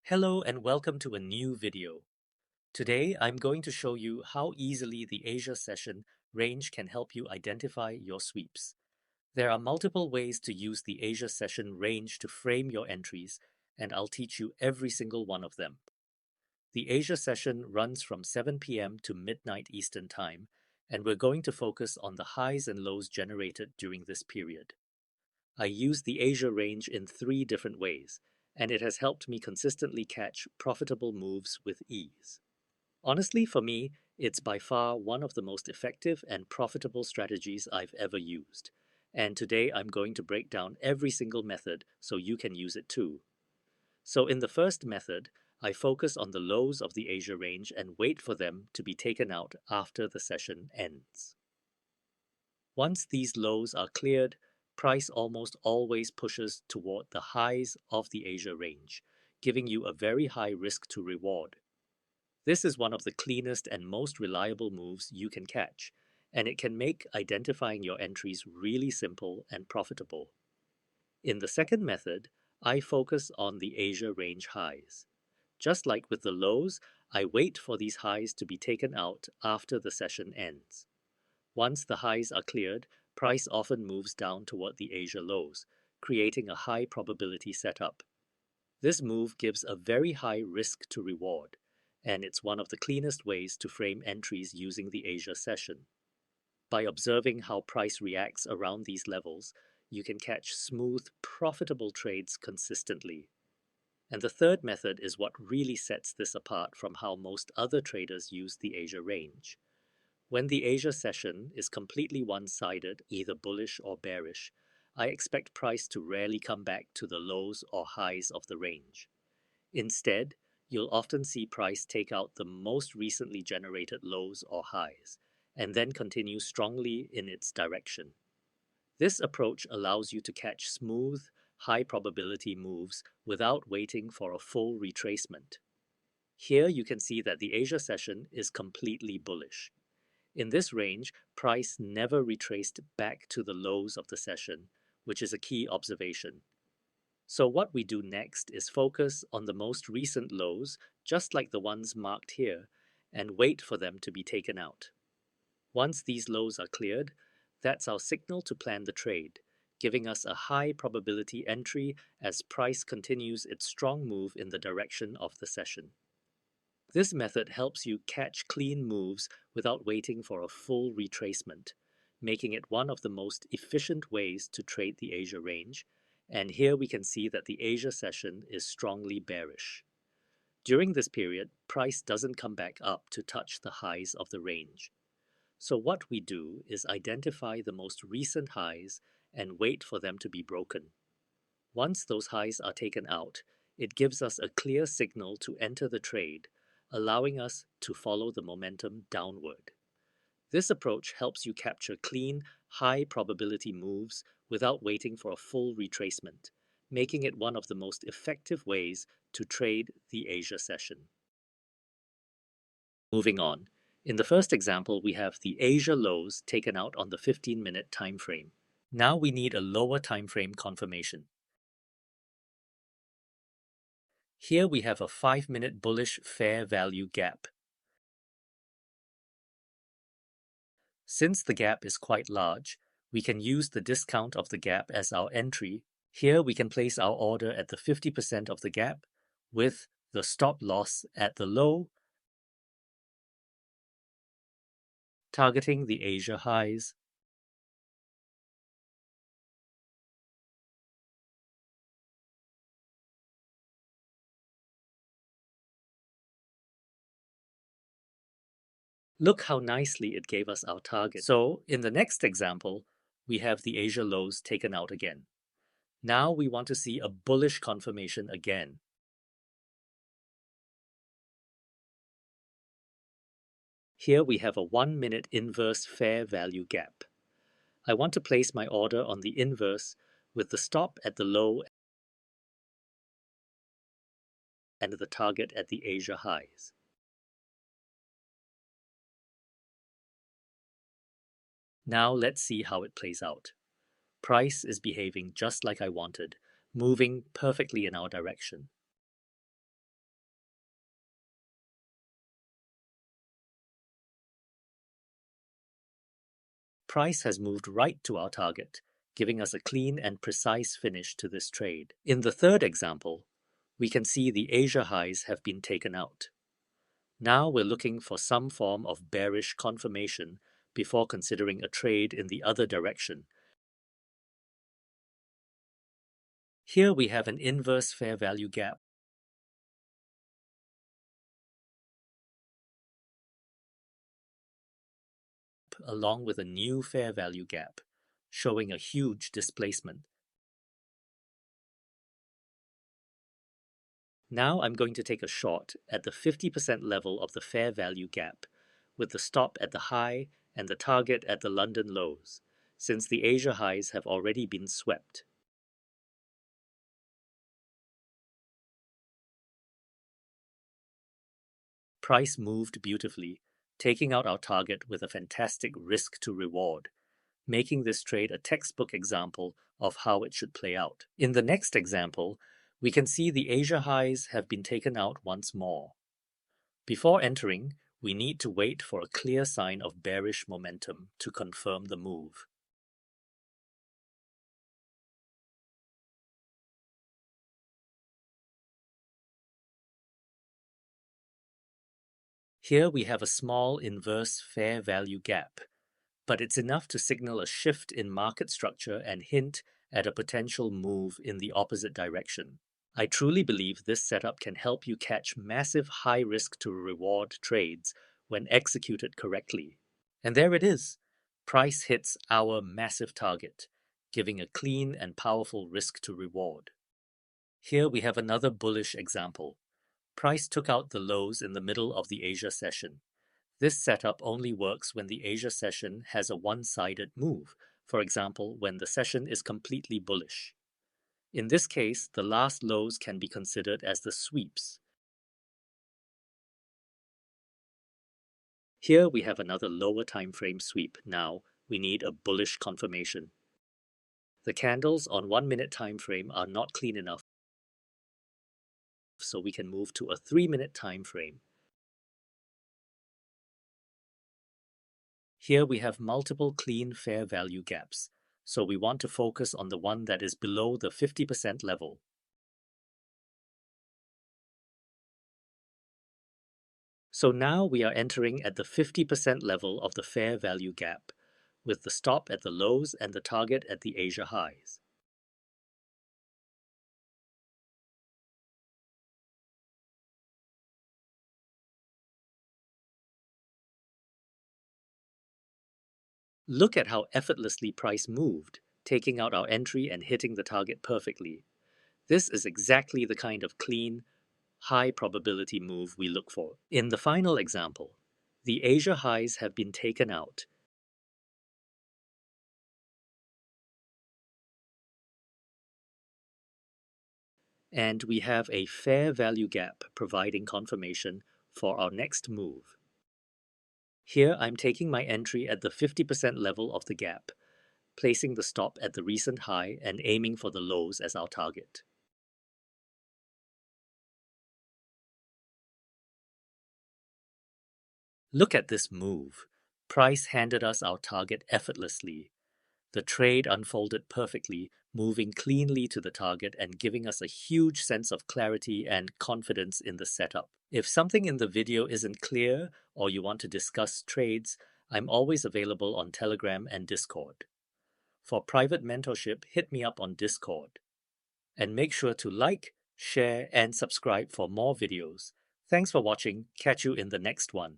Hello and welcome to a new video. Today I'm going to show you how easily the Asia session range can help you identify your sweeps. There are multiple ways to use the Asia session range to frame your entries, and I'll teach you every single one of them. The Asia session runs from 7 p.m. to midnight Eastern Time, and we're going to focus on the highs and lows generated during this period. I use the Asia range in three different ways, and it has helped me consistently catch profitable moves with ease. Honestly, for me, it's by far one of the most effective and profitable strategies I've ever used. And today I'm going to break down every single method so you can use it too. So in the first method, I focus on the lows of the Asia range and wait for them to be taken out after the session ends. Once these lows are cleared, price almost always pushes toward the highs of the Asia range, giving you a very high risk to reward. This is one of the cleanest and most reliable moves you can catch, and it can make identifying your entries really simple and profitable. In the second method, I focus on the Asia range highs. Just like with the lows, I wait for these highs to be taken out after the session ends. Once the highs are cleared, price often moves down toward the Asia lows, creating a high probability setup. This move gives a very high risk to reward, and it's one of the cleanest ways to frame entries using the Asia session. By observing how price reacts around these levels, you can catch smooth, profitable trades consistently. And the third method is what really sets this apart from how most other traders use the Asia range. When the Asia session is completely one-sided, either bullish or bearish, I expect price to rarely come back to the lows or highs of the range. Instead, you'll often see price take out the most recently generated lows or highs, and then continue strongly in its direction. This approach allows you to catch smooth, high probability moves without waiting for a full retracement. Here you can see that the Asia session is completely bullish. In this range, price never retraced back to the lows of the session, which is a key observation. So what we do next is focus on the most recent lows, just like the ones marked here, and wait for them to be taken out. Once these lows are cleared, that's our signal to plan the trade, giving us a high probability entry as price continues its strong move in the direction of the session. This method helps you catch clean moves without waiting for a full retracement, making it one of the most efficient ways to trade the Asia range, and here we can see that the Asia session is strongly bearish. During this period, price doesn't come back up to touch the highs of the range. So what we do is identify the most recent highs and wait for them to be broken. Once those highs are taken out, it gives us a clear signal to enter the trade, allowing us to follow the momentum downward. This approach helps you capture clean, high probability moves without waiting for a full retracement, making it one of the most effective ways to trade the Asia session. Moving on. In the first example, we have the Asia lows taken out on the 15-minute time frame. Now we need a lower time frame confirmation. Here we have a 5-minute bullish fair value gap. Since the gap is quite large, we can use the discount of the gap as our entry. Here we can place our order at the 50% of the gap, with the stop loss at the low, targeting the Asia highs. Look how nicely it gave us our target. So, in the next example, we have the Asia lows taken out again. Now we want to see a bullish confirmation again. Here we have a 1-minute inverse fair value gap. I want to place my order on the inverse with the stop at the low and the target at the Asia highs. Now let's see how it plays out. Price is behaving just like I wanted, moving perfectly in our direction. price has moved right to our target, giving us a clean and precise finish to this trade. In the third example, we can see the Asia highs have been taken out. Now we're looking for some form of bearish confirmation before considering a trade in the other direction. Here we have an inverse fair value gap along with a new fair value gap, showing a huge displacement. Now I'm going to take a short at the 50% level of the fair value gap, with the stop at the high and the target at the London lows, since the Asia highs have already been swept. Price moved beautifully, taking out our target with a fantastic risk to reward, making this trade a textbook example of how it should play out. In the next example, we can see the Asia highs have been taken out once more. Before entering, we need to wait for a clear sign of bearish momentum to confirm the move. Here we have a small inverse fair value gap, but it's enough to signal a shift in market structure and hint at a potential move in the opposite direction. I truly believe this setup can help you catch massive high risk to reward trades when executed correctly. And there it is. Price hits our massive target, giving a clean and powerful risk to reward. Here we have another bullish example. Price took out the lows in the middle of the Asia session. This setup only works when the Asia session has a one-sided move, for example, when the session is completely bullish. In this case, the last lows can be considered as the sweeps. Here we have another lower time frame sweep. Now we need a bullish confirmation. The candles on 1 minute time frame are not clean enough, so we can move to a 3-minute time frame. Here we have multiple clean fair value gaps, so we want to focus on the one that is below the 50% level. So now we are entering at the 50% level of the fair value gap, with the stop at the lows and the target at the Asia highs. Look at how effortlessly price moved, taking out our entry and hitting the target perfectly. This is exactly the kind of clean, high probability move we look for. In the final example, the Asia highs have been taken out, and we have a fair value gap providing confirmation for our next move. Here I'm taking my entry at the 50% level of the gap, placing the stop at the recent high and aiming for the lows as our target. Look at this move. Price handed us our target effortlessly. The trade unfolded perfectly, moving cleanly to the target and giving us a huge sense of clarity and confidence in the setup. If something in the video isn't clear or you want to discuss trades, I'm always available on Telegram and Discord. For private mentorship, hit me up on Discord. And make sure to like, share, and subscribe for more videos. Thanks for watching. Catch you in the next one.